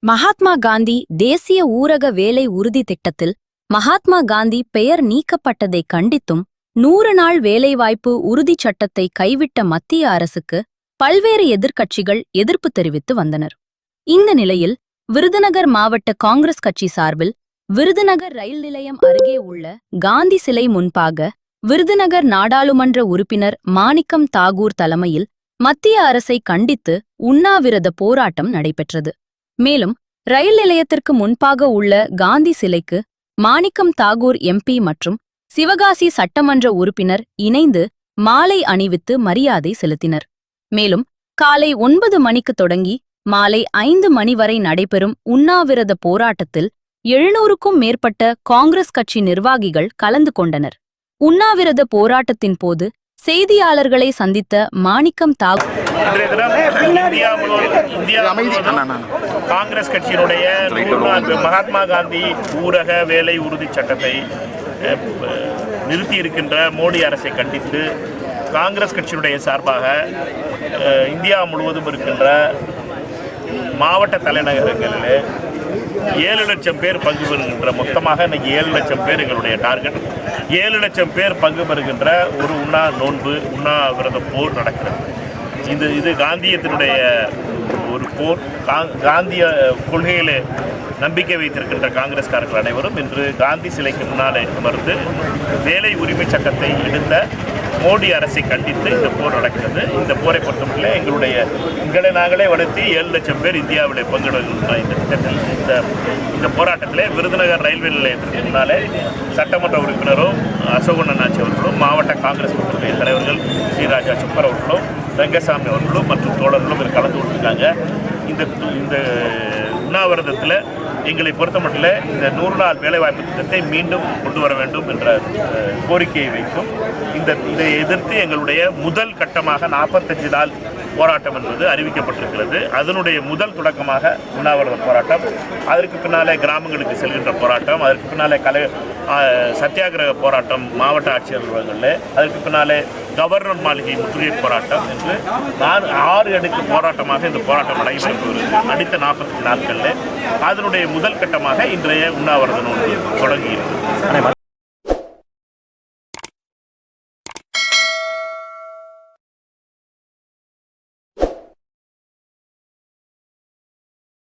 மகாத்மா காந்தி தேசிய ஊரக வேலை உறுதி திட்டத்தில் மகாத்மா காந்தி பெயர் நீக்கப்பட்டதை கண்டித்தும் 100 நாள் வேலைவாய்ப்பு உறுதிச் சட்டத்தை கைவிட்ட மத்திய அரசுக்கு பல்வேறு எதிர்க்கட்சிகள் எதிர்ப்பு தெரிவித்து வந்தனர். இந்த நிலையில் விருதுநகர் மாவட்ட காங்கிரஸ் கட்சி சார்பில் விருதுநகர் ரயில் நிலையம் அருகே உள்ள காந்தி சிலை முன்பாக விருதுநகர் நாடாளுமன்ற உறுப்பினர் மாணிக்கம் தாகூர் தலைமையில் மத்திய அரசை கண்டித்து உண்ணாவிரத போராட்டம் நடைபெற்றது. மேலும் ரயில் நிலையத்திற்கு முன்பாக உள்ள காந்தி சிலைக்கு மாணிக்கம் தாகூர் எம்பி மற்றும் சிவகாசி சட்டமன்ற உறுப்பினர் இணைந்து மாலை அணிவித்து மரியாதை செலுத்தினர். மேலும் காலை 9 மணிக்கு தொடங்கி மாலை 5 மணி வரை நடைபெறும் உண்ணாவிரத போராட்டத்தில் 700க்கும் மேற்பட்ட காங்கிரஸ் கட்சி நிர்வாகிகள் கலந்து கொண்டனர். உண்ணாவிரத போராட்டத்தின் போது செய்தியாளர்களை சந்தித்த மாணிக்கம் தாகூர் காங்கிரஸ் கட்சியினுடைய மகாத்மா காந்தி ஊரக வேலை உறுதி சட்டத்தை நிறுத்தியிருக்கின்ற மோடி அரசை கண்டித்து காங்கிரஸ் கட்சியினுடைய சார்பாக இந்தியா முழுவதும் இருக்கின்ற மாவட்ட தலைநகரங்களில் 7 லட்சம் பேர் பங்கு பெறுகின்ற மொத்தமாக இன்னைக்கு 7 லட்சம் பேர் எங்களுடைய டார்கெட். 7 லட்சம் பேர் பங்கு பெறுகின்ற ஒரு உண்ணாவிரத போர் நடக்கிறது. இது காந்தியத்தினுடைய ஒரு போர். காந்திய கொள்கையிலே நம்பிக்கை வைத்திருக்கின்ற காங்கிரஸ்காரர்கள் அனைவரும் இன்று காந்தி சிலைக்கு முன்னாலே அமர்ந்து வேலை உரிமை சட்டத்தை எடுத்த மோடி அரசை கண்டித்து இந்த போர் நடக்கிறது. இந்த போரை பொறுத்தவரை எங்களை நாங்களே வளர்த்தி 7 லட்சம் பேர் இந்தியாவில் பங்கெடுக்கின்ற இந்த திட்டத்தில் இந்த போராட்டத்தில் விருதுநகர் ரயில்வே நிலையத்திற்கு முன்னாலே சட்டமன்ற உறுப்பினரும் அசோகன் அண்ணாச்சி அவர்களும் மாவட்ட காங்கிரஸ் கட்சியுடைய தலைவர்கள் ஸ்ரீராஜா சுப்பர் அவர்களும் ரங்கசாமி அவர்களும் மற்றும் தோழர்களும் இதில் கலந்து கொண்டிருக்காங்க. இந்த உண்ணாவிரதத்தில் எங்களை பொறுத்தமட்டில் இந்த 100 நாள் வேலைவாய்ப்பு திட்டத்தை மீண்டும் கொண்டு வர வேண்டும் என்ற கோரிக்கையை வைக்கும். இதை எதிர்த்து எங்களுடைய முதல் கட்டமாக 45 நாள் போராட்டம் என்பது அறிவிக்கப்பட்டிருக்கிறது. அதனுடைய முதல் தொடக்கமாக உண்ணாவிரத போராட்டம், அதற்கு பின்னாலே கிராமங்களுக்கு செல்கின்ற போராட்டம், அதற்கு பின்னாலே சத்தியாகிரக போராட்டம் மாவட்ட ஆட்சியர் அலுவலகங்களில், அதற்கு பின்னாலே கவர்னர் மாளிகை முற்றுகை போராட்டம் என்று 6 அடுக்கு போராட்டமாக இந்த போராட்டம் நடைபெற்று வருகிறது. அடுத்த 45 நாட்களில் அதனுடைய முதல் கட்டமாக இன்றைய உண்ணாவிரத நோன்பு தொடங்கியிருக்கிறது.